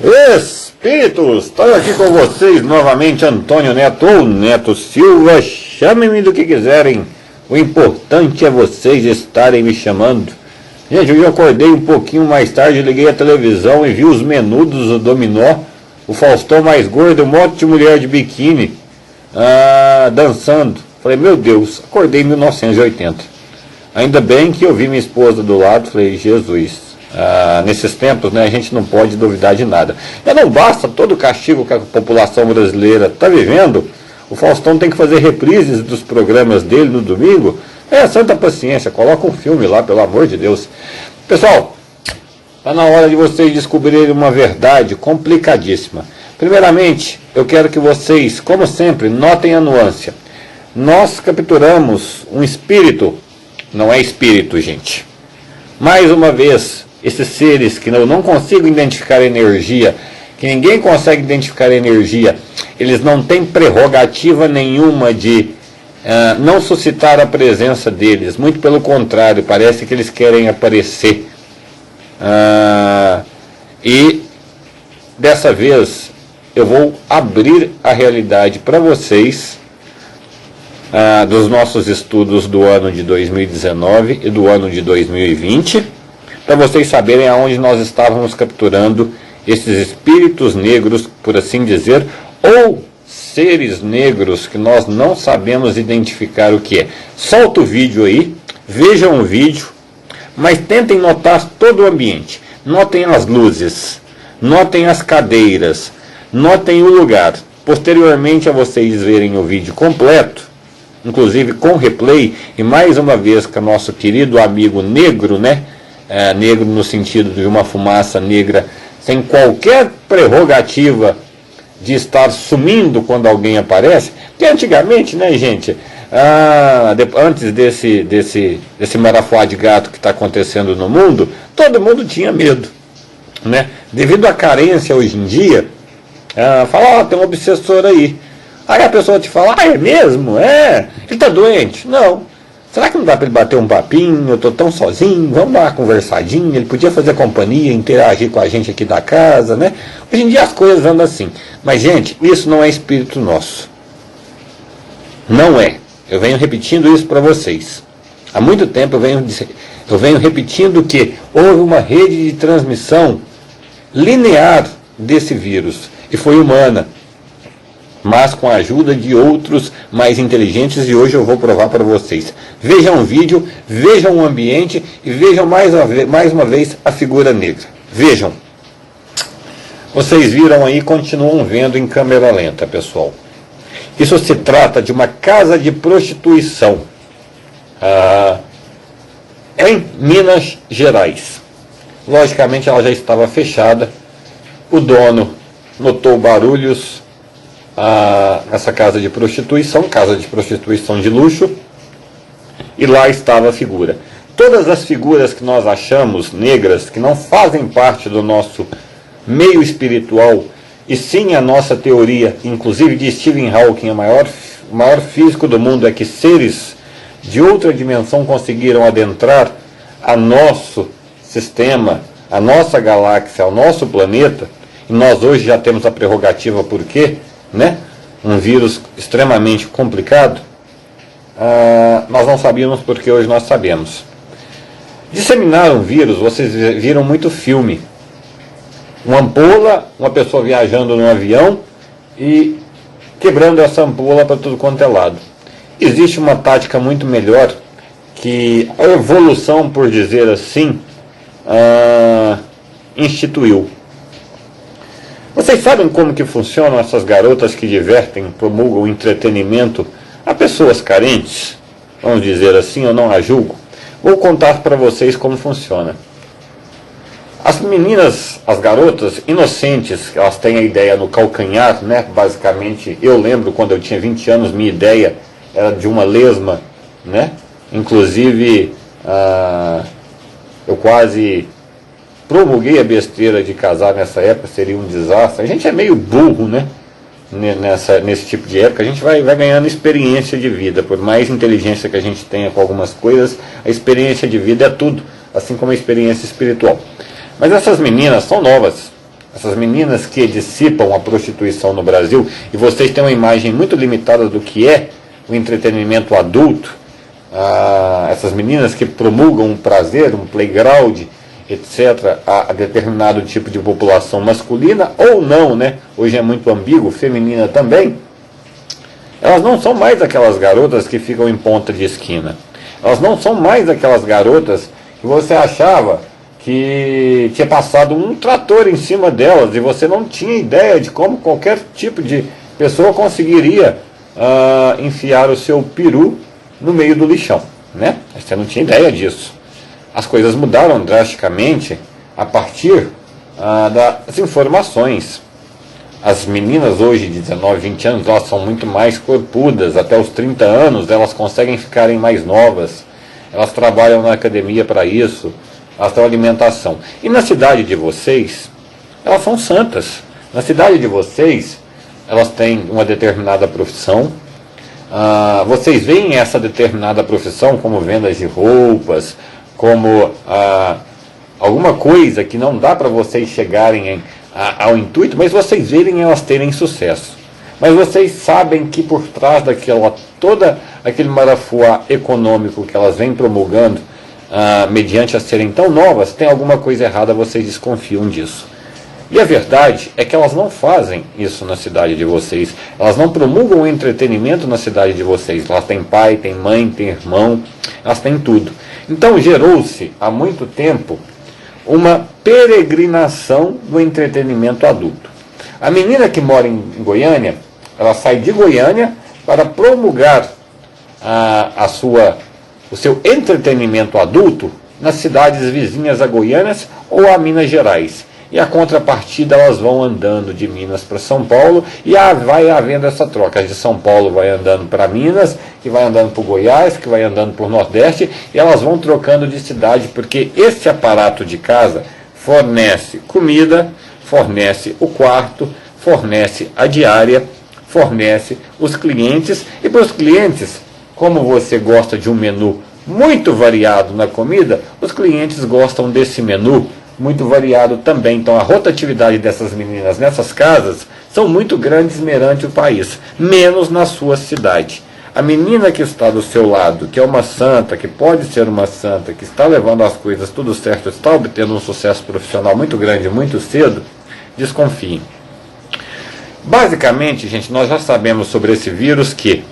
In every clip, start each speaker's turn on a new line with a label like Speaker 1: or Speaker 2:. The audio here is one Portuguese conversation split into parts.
Speaker 1: Espíritos, estou aqui com vocês novamente, Antônio Neto ou Neto Silva, chamem-me do que quiserem, o importante é vocês estarem me chamando. Gente, hoje eu acordei um pouquinho mais tarde, liguei a televisão e vi os menudos do Dominó, o Faustão mais gordo, um monte de mulher de biquíni, dançando. Falei, meu Deus, acordei em 1980. Ainda bem que eu vi minha esposa do lado, falei, Jesus. Nesses tempos, né, a gente não pode duvidar de nada. Já não basta todo o castigo que a população brasileira está vivendo, o Faustão tem que fazer reprises dos programas dele no domingo. Santa paciência, coloca um filme lá, pelo amor de Deus. Pessoal, está na hora de vocês descobrirem uma verdade complicadíssima. Primeiramente, eu quero que vocês, como sempre, notem a nuance. Nós capturamos um espírito, não é espírito, gente. Mais uma vez, esses seres que eu não consigo identificar energia, que ninguém consegue identificar energia, eles não têm prerrogativa nenhuma de não suscitar a presença deles. Muito pelo contrário, parece que eles querem aparecer. E dessa vez eu vou abrir a realidade para vocês dos nossos estudos do ano de 2019 e do ano de 2020, para vocês saberem aonde nós estávamos capturando esses espíritos negros, por assim dizer, ou seres negros que nós não sabemos identificar o que é. Solta o vídeo aí, vejam o vídeo, mas tentem notar todo o ambiente. Notem as luzes, notem as cadeiras, notem o lugar. Posteriormente a vocês verem o vídeo completo, inclusive com replay, e mais uma vez com o nosso querido amigo negro, né? Negro no sentido de uma fumaça negra, sem qualquer prerrogativa de estar sumindo quando alguém aparece. Porque antigamente, né, gente, antes desse marafuá de gato que está acontecendo no mundo, todo mundo tinha medo, né? Devido à carência hoje em dia, fala, tem um obsessor aí. Aí a pessoa te fala, é mesmo? Ele está doente? Não. Será que não dá para ele bater um papinho? Eu estou tão sozinho, vamos dar uma conversadinha, ele podia fazer companhia, interagir com a gente aqui da casa, né? Hoje em dia as coisas andam assim. Mas, gente, isso não é espírito nosso. Não é. Eu venho repetindo isso para vocês. Há muito tempo eu venho repetindo que houve uma rede de transmissão linear desse vírus, e foi humana, mas com a ajuda de outros mais inteligentes, e hoje eu vou provar para vocês. Vejam o vídeo, vejam o ambiente e vejam mais uma vez a figura negra. Vejam. Vocês viram aí, continuam vendo em câmera lenta, pessoal. Isso se trata de uma casa de prostituição em Minas Gerais. Logicamente ela já estava fechada. O dono notou barulhos nessa casa de prostituição de luxo, e lá estava a figura. Todas as figuras que nós achamos negras, que não fazem parte do nosso meio espiritual, e sim a nossa teoria, inclusive de Stephen Hawking, o maior físico do mundo, é que seres de outra dimensão conseguiram adentrar a nosso sistema, a nossa galáxia, ao nosso planeta, e nós hoje já temos a prerrogativa. Por quê? Né? Um vírus extremamente complicado. Nós não sabíamos, porque hoje nós sabemos. Disseminar um vírus, vocês viram muito filme. Uma ampola, uma pessoa viajando num avião e quebrando essa ampola para tudo quanto é lado. Existe uma tática muito melhor, que a evolução, por dizer assim, instituiu. Vocês sabem como que funcionam essas garotas que divertem, promulgam entretenimento a pessoas carentes? Vamos dizer assim, eu não a julgo. Vou contar para vocês como funciona. As meninas, as garotas inocentes, elas têm a ideia no calcanhar, né? Basicamente, eu lembro quando eu tinha 20 anos, minha ideia era de uma lesma, né? Inclusive, eu quase promulguei a besteira de casar nessa época, seria um desastre. A gente é meio burro, né? Nesse tipo de época, a gente vai ganhando experiência de vida. Por mais inteligência que a gente tenha com algumas coisas, a experiência de vida é tudo, assim como a experiência espiritual. Mas essas meninas são novas, essas meninas que dissipam a prostituição no Brasil, e vocês têm uma imagem muito limitada do que é o entretenimento adulto, essas meninas que promulgam um prazer, um playground, etc., a determinado tipo de população masculina, ou não, né? Hoje é muito ambíguo, feminina também. Elas não são mais aquelas garotas que ficam em ponta de esquina. Elas não são mais aquelas garotas que você achava que tinha passado um trator em cima delas e você não tinha ideia de como qualquer tipo de pessoa conseguiria enfiar o seu peru no meio do lixão, né? Você não tinha ideia disso. As coisas mudaram drasticamente a partir das informações. As meninas hoje de 19, 20 anos, elas são muito mais corpudas. Até os 30 anos elas conseguem ficarem mais novas. Elas trabalham na academia para isso. Elas têm alimentação. E na cidade de vocês, elas são santas. Na cidade de vocês, elas têm uma determinada profissão. Vocês veem essa determinada profissão como vendas de roupas, como alguma coisa que não dá para vocês chegarem ao intuito, mas vocês verem elas terem sucesso. Mas vocês sabem que por trás todo aquele marafuá econômico que elas vêm promulgando, mediante as serem tão novas, tem alguma coisa errada, vocês desconfiam disso. E a verdade é que elas não fazem isso na cidade de vocês. Elas não promulgam o entretenimento na cidade de vocês. Elas têm pai, têm mãe, têm irmão, elas têm tudo. Então gerou-se há muito tempo uma peregrinação do entretenimento adulto. A menina que mora em Goiânia, ela sai de Goiânia para promulgar o seu entretenimento adulto nas cidades vizinhas a Goiânia ou a Minas Gerais. E a contrapartida, elas vão andando de Minas para São Paulo e vai havendo essa troca. As de São Paulo vai andando para Minas, que vai andando para o Goiás, que vai andando para o Nordeste, e elas vão trocando de cidade, porque esse aparato de casa fornece comida, fornece o quarto, fornece a diária, fornece os clientes, e para os clientes, como você gosta de um menu muito variado na comida, os clientes gostam desse menu muito variado também. Então a rotatividade dessas meninas nessas casas são muito grandes perante o país, menos na sua cidade. A menina que está do seu lado, que é uma santa, que pode ser uma santa, que está levando as coisas tudo certo, está obtendo um sucesso profissional muito grande, muito cedo, desconfiem. Basicamente, gente, nós já sabemos sobre esse vírus que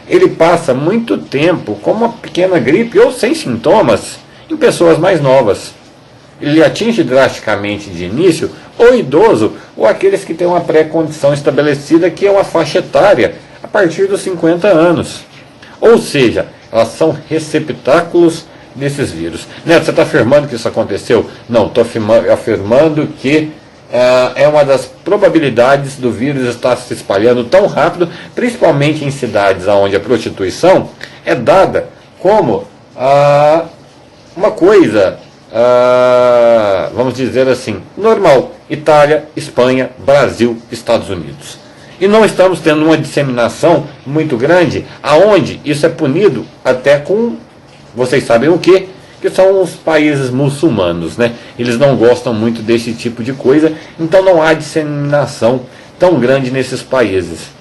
Speaker 1: ele passa muito tempo como uma pequena gripe ou sem sintomas em pessoas mais novas. Ele atinge drasticamente de início o idoso ou aqueles que têm uma pré-condição estabelecida, que é uma faixa etária a partir dos 50 anos. Ou seja, elas são receptáculos desses vírus. Neto, você está afirmando que isso aconteceu? Não, estou afirmando que é uma das probabilidades do vírus estar se espalhando tão rápido, principalmente em cidades onde a prostituição é dada como uma coisa, vamos dizer assim, normal. Itália, Espanha, Brasil, Estados Unidos. E não estamos tendo uma disseminação muito grande, aonde isso é punido até com, vocês sabem o quê? Que são os países muçulmanos, né? Eles não gostam muito desse tipo de coisa, então não há disseminação tão grande nesses países.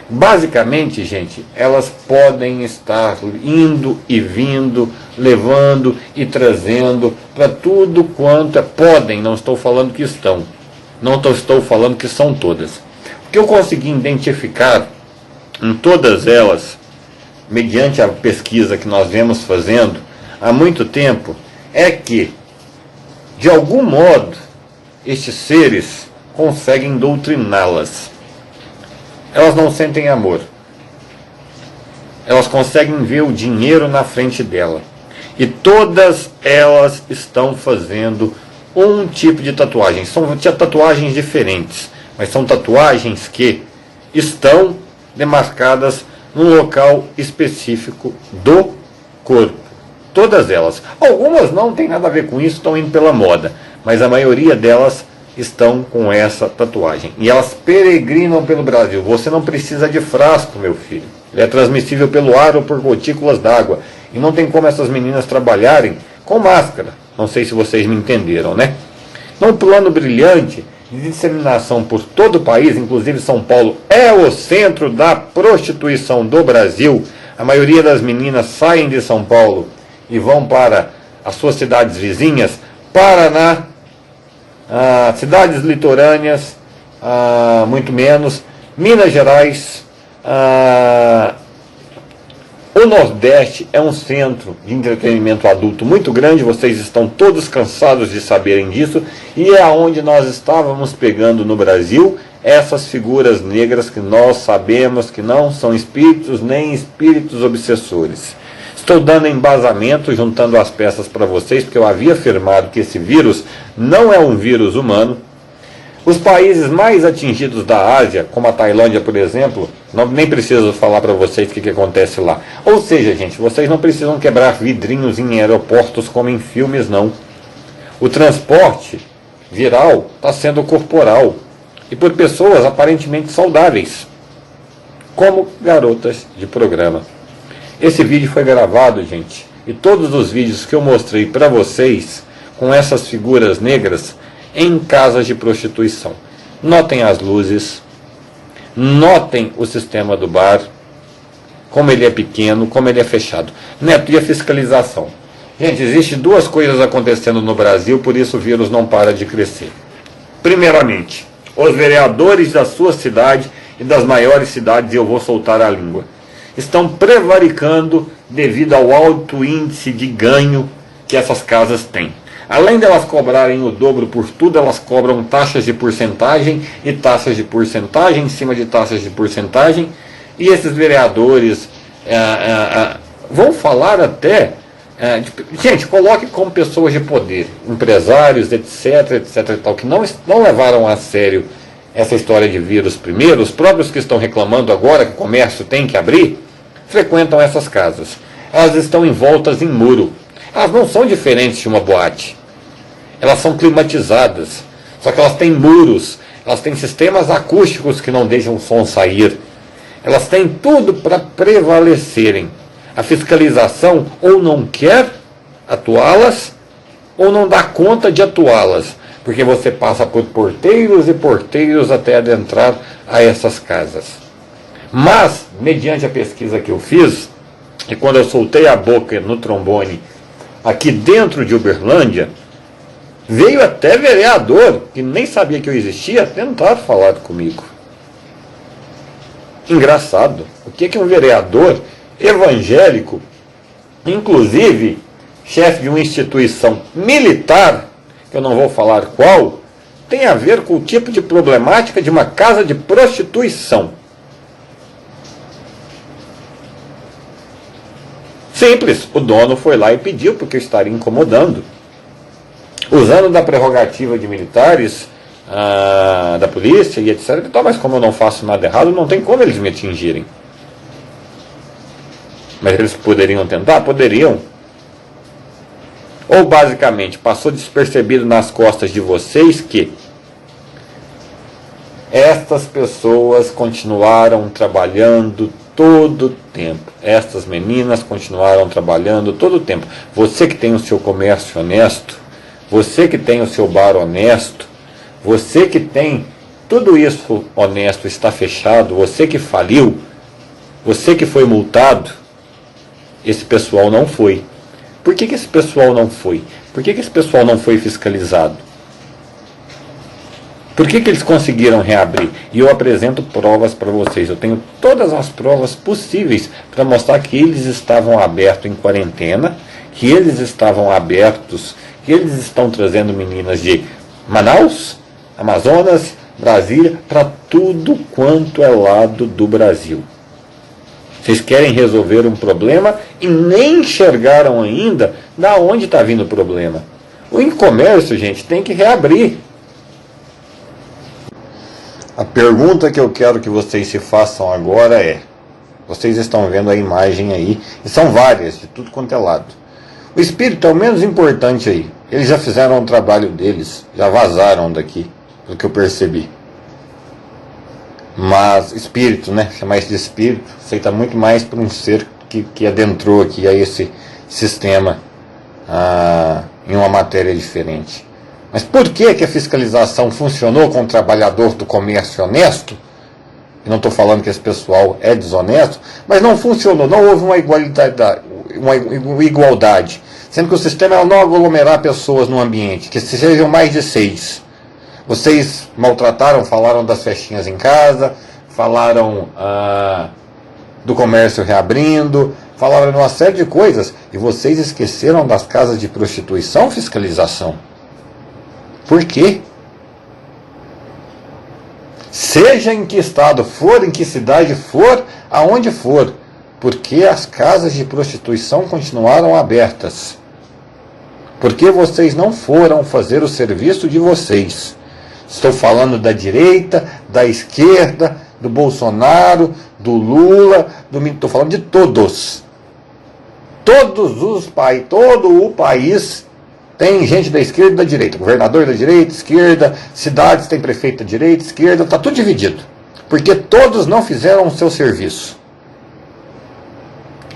Speaker 1: Basicamente, gente, elas podem estar indo e vindo, levando e trazendo para tudo quanto é. Podem, não estou falando que estão. Não estou falando que são todas. O que eu consegui identificar em todas elas, mediante a pesquisa que nós vemos fazendo há muito tempo, é que, de algum modo, estes seres conseguem doutriná-las. Elas não sentem amor. Elas conseguem ver o dinheiro na frente dela. E todas elas estão fazendo um tipo de tatuagem. São tatuagens diferentes, mas são tatuagens que estão demarcadas num local específico do corpo. Todas elas. Algumas não tem nada a ver com isso, estão indo pela moda, mas a maioria delas estão com essa tatuagem. E elas peregrinam pelo Brasil. Você não precisa de frasco, meu filho. Ele é transmissível pelo ar ou por gotículas d'água. E não tem como essas meninas trabalharem com máscara. Não sei se vocês me entenderam, né? num plano brilhante de disseminação por todo o país, inclusive São Paulo é o centro da prostituição do Brasil. A maioria das meninas saem de São Paulo e vão para as suas cidades vizinhas, Paraná, cidades litorâneas, muito menos, Minas Gerais, o Nordeste é um centro de entretenimento adulto muito grande, vocês estão todos cansados de saberem disso, e é onde nós estávamos pegando no Brasil essas figuras negras que nós sabemos que não são espíritos nem espíritos obsessores. Estou dando embasamento, juntando as peças para vocês, porque eu havia afirmado que esse vírus não é um vírus humano. Os países mais atingidos da Ásia, como a Tailândia, por exemplo, nem preciso falar para vocês o que acontece lá. Ou seja, gente, vocês não precisam quebrar vidrinhos em aeroportos como em filmes, não. O transporte viral está sendo corporal e por pessoas aparentemente saudáveis, como garotas de programa. Esse vídeo foi gravado, gente, e todos os vídeos que eu mostrei para vocês com essas figuras negras em casas de prostituição. Notem as luzes, notem o sistema do bar, como ele é pequeno, como ele é fechado. Neto, e a fiscalização? Gente, existem duas coisas acontecendo no Brasil, por isso o vírus não para de crescer. Primeiramente, os vereadores da sua cidade e das maiores cidades, e eu vou soltar a língua, estão prevaricando devido ao alto índice de ganho que essas casas têm. Além de elas cobrarem o dobro por tudo, elas cobram taxas de porcentagem e taxas de porcentagem em cima de taxas de porcentagem. E esses vereadores vão falar até... gente, coloque como pessoas de poder, empresários, etc, etc, tal, que não levaram a sério essa história de vírus primeiro. Os próprios que estão reclamando agora que o comércio tem que abrir, frequentam essas casas. Elas estão envoltas em muro. Elas não são diferentes de uma boate. Elas são climatizadas, só que elas têm muros, elas têm sistemas acústicos que não deixam o som sair. Elas têm tudo para prevalecerem. A fiscalização ou não quer atuá-las, ou não dá conta de atuá-las, porque você passa por porteiros e porteiros até adentrar a essas casas. Mas, mediante a pesquisa que eu fiz, e quando eu soltei a boca no trombone aqui dentro de Uberlândia, veio até vereador, que nem sabia que eu existia, tentar falar comigo. Engraçado. O que um vereador evangélico, inclusive chefe de uma instituição militar, que eu não vou falar qual, tem a ver com o tipo de problemática de uma casa de prostituição? Simples, o dono foi lá e pediu porque eu estaria incomodando. Usando da prerrogativa de militares, da polícia e etc. Mas como eu não faço nada errado, não tem como eles me atingirem. Mas eles poderiam tentar? Poderiam. Ou basicamente passou despercebido nas costas de vocês que estas pessoas continuaram trabalhando todo o tempo. Estas meninas continuaram trabalhando todo o tempo. Você que tem o seu comércio honesto, você que tem o seu bar honesto, você que tem tudo isso honesto, está fechado, você que faliu, você que foi multado, esse pessoal não foi. Por que esse pessoal não foi? Por que esse pessoal não foi fiscalizado? Por que eles conseguiram reabrir? E eu apresento provas para vocês. Eu tenho todas as provas possíveis para mostrar que eles estavam abertos em quarentena, que eles estavam abertos, que eles estão trazendo meninas de Manaus, Amazonas, Brasília, para tudo quanto é lado do Brasil. Vocês querem resolver um problema e nem enxergaram ainda da onde está vindo o problema. O e-comércio, gente, tem que reabrir. A pergunta que eu quero que vocês se façam agora é: vocês estão vendo a imagem aí, e são várias, de tudo quanto é lado. O espírito é o menos importante aí. Eles já fizeram o trabalho deles, já vazaram daqui, pelo que eu percebi. Mas espírito, né? Chamar isso de espírito, aceita muito mais para um ser que adentrou aqui a esse sistema em uma matéria diferente. Mas por que que a fiscalização funcionou com o trabalhador do comércio honesto? Eu não estou falando que esse pessoal é desonesto, mas não funcionou, não houve uma igualdade, sendo que o sistema é não aglomerar pessoas no ambiente, que sejam mais de 6. Vocês maltrataram, falaram das festinhas em casa, falaram do comércio reabrindo, falaram de uma série de coisas, e vocês esqueceram das casas de prostituição, fiscalização. Por quê? Seja em que estado for, em que cidade for, aonde for, porque as casas de prostituição continuaram abertas. Porque vocês não foram fazer o serviço de vocês. Estou falando da direita, da esquerda, do Bolsonaro, do Lula, estou falando de todos. Todo o país tem gente da esquerda e da direita. Governador da direita, esquerda, cidades tem prefeito da direita, esquerda, está tudo dividido. Porque todos não fizeram o seu serviço.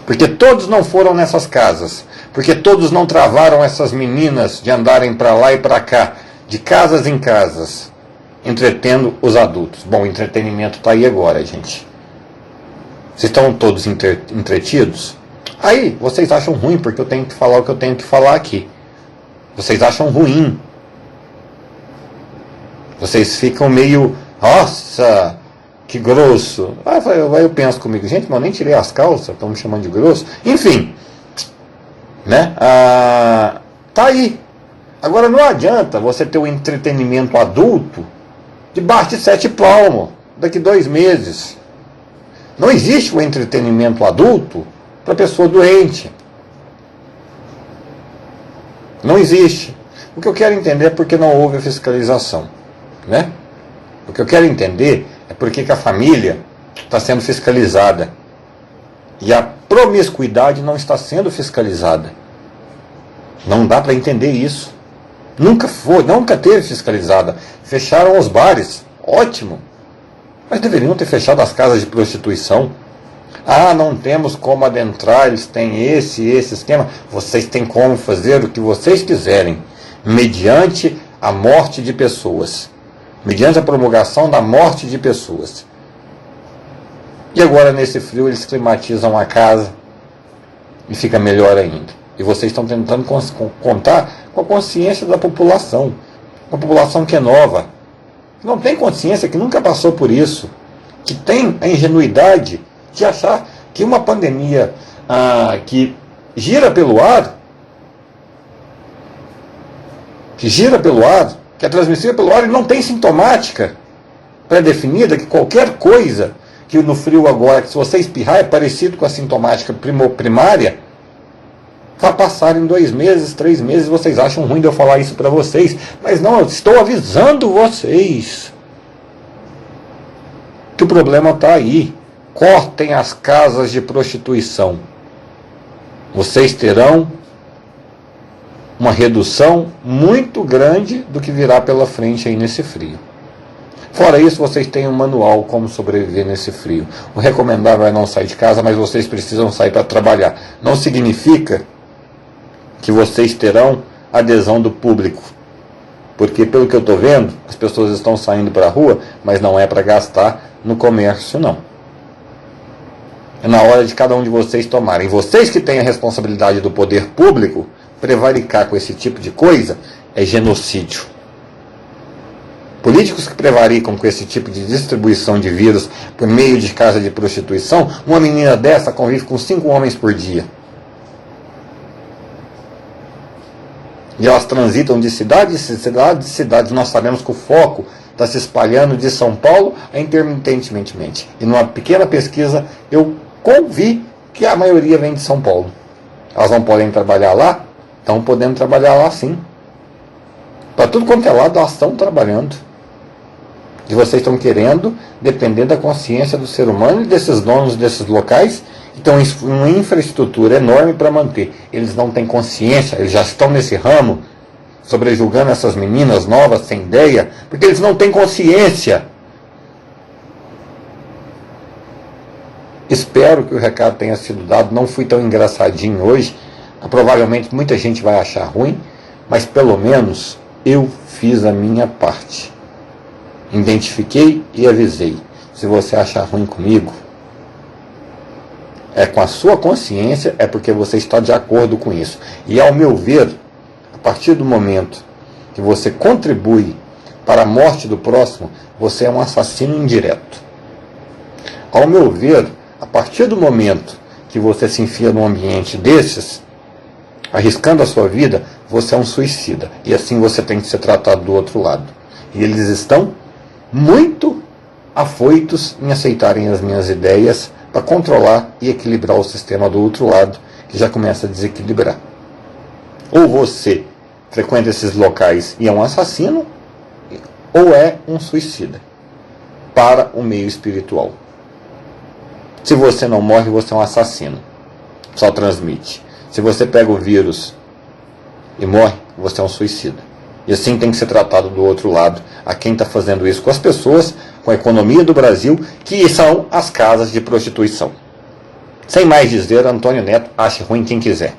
Speaker 1: Porque todos não foram nessas casas. Porque todos não travaram essas meninas de andarem para lá e para cá, de casas em casas, entretendo os adultos. Bom, o entretenimento está aí agora, gente. Vocês estão todos entretidos? Aí, vocês acham ruim, porque eu tenho que falar o que eu tenho que falar aqui. Vocês acham ruim. Vocês ficam meio, nossa, que grosso. Aí eu penso comigo, gente, mas eu nem tirei as calças, estão me chamando de grosso. Enfim, né? Tá aí. Agora não adianta você ter um entretenimento adulto debaixo de 7 palmos, daqui 2 meses. Não existe um entretenimento adulto para pessoa doente. Não existe. O que eu quero entender é porque não houve a fiscalização, né? O que eu quero entender é porque que a família está sendo fiscalizada e a promiscuidade não está sendo fiscalizada. Não dá para entender isso. Nunca teve fiscalizada. Fecharam os bares, ótimo. Mas deveriam ter fechado as casas de prostituição. Não temos como adentrar, eles têm esse esquema. Vocês têm como fazer o que vocês quiserem, mediante a morte de pessoas, mediante a promulgação da morte de pessoas. E agora nesse frio eles climatizam a casa e fica melhor ainda. E vocês estão tentando contar com a consciência da população, uma população que é nova, que não tem consciência, que nunca passou por isso, que tem a ingenuidade de achar que uma pandemia que gira pelo ar, que é transmissível pelo ar e não tem sintomática pré-definida, que qualquer coisa que no frio agora, que se você espirrar é parecido com a sintomática primária, vai passar em 2 meses, 3 meses. Vocês acham ruim de eu falar isso para vocês, mas não, eu estou avisando vocês que o problema está aí. Cortem as casas de prostituição. Vocês terão uma redução muito grande do que virá pela frente aí nesse frio. Fora isso, vocês têm um manual como sobreviver nesse frio. O recomendável é não sair de casa, mas vocês precisam sair para trabalhar. Não significa que vocês terão adesão do público. Porque, pelo que eu estou vendo, as pessoas estão saindo para a rua, mas não é para gastar no comércio, não. É na hora de cada um de vocês tomarem. Vocês que têm a responsabilidade do poder público, prevaricar com esse tipo de coisa é genocídio. Políticos que prevaricam com esse tipo de distribuição de vírus por meio de casa de prostituição, uma menina dessa convive com 5 homens por dia. E elas transitam de cidade em cidade. Nós sabemos que o foco está se espalhando de São Paulo a intermitentemente. E numa pequena pesquisa eu vi que a maioria vem de São Paulo. Elas não podem trabalhar lá? Estão podendo trabalhar lá sim. Para tudo quanto é lado, elas estão trabalhando. E vocês estão querendo depender da consciência do ser humano e desses donos desses locais que estão em uma infraestrutura enorme para manter. Eles não têm consciência, eles já estão nesse ramo, sobrejulgando essas meninas novas sem ideia, porque eles não têm consciência. Espero que o recado tenha sido dado. Não fui tão engraçadinho hoje. Provavelmente muita gente vai achar ruim, mas pelo menos eu fiz a minha parte. Identifiquei e avisei. Se você achar ruim comigo, é com a sua consciência, é porque você está de acordo com isso. E ao meu ver, a partir do momento que você contribui para a morte do próximo, você é um assassino indireto. Ao meu ver, a partir do momento que você se enfia num ambiente desses, arriscando a sua vida, você é um suicida. E assim você tem que ser tratado do outro lado. E eles estão muito afoitos em aceitarem as minhas ideias para controlar e equilibrar o sistema do outro lado, que já começa a desequilibrar. Ou você frequenta esses locais e é um assassino, ou é um suicida para o meio espiritual. Se você não morre, você é um assassino. Só transmite. Se você pega o vírus e morre, você é um suicida. E assim tem que ser tratado do outro lado, a quem está fazendo isso com as pessoas, com a economia do Brasil, que são as casas de prostituição. Sem mais dizer, Antônio Neto, ache ruim quem quiser.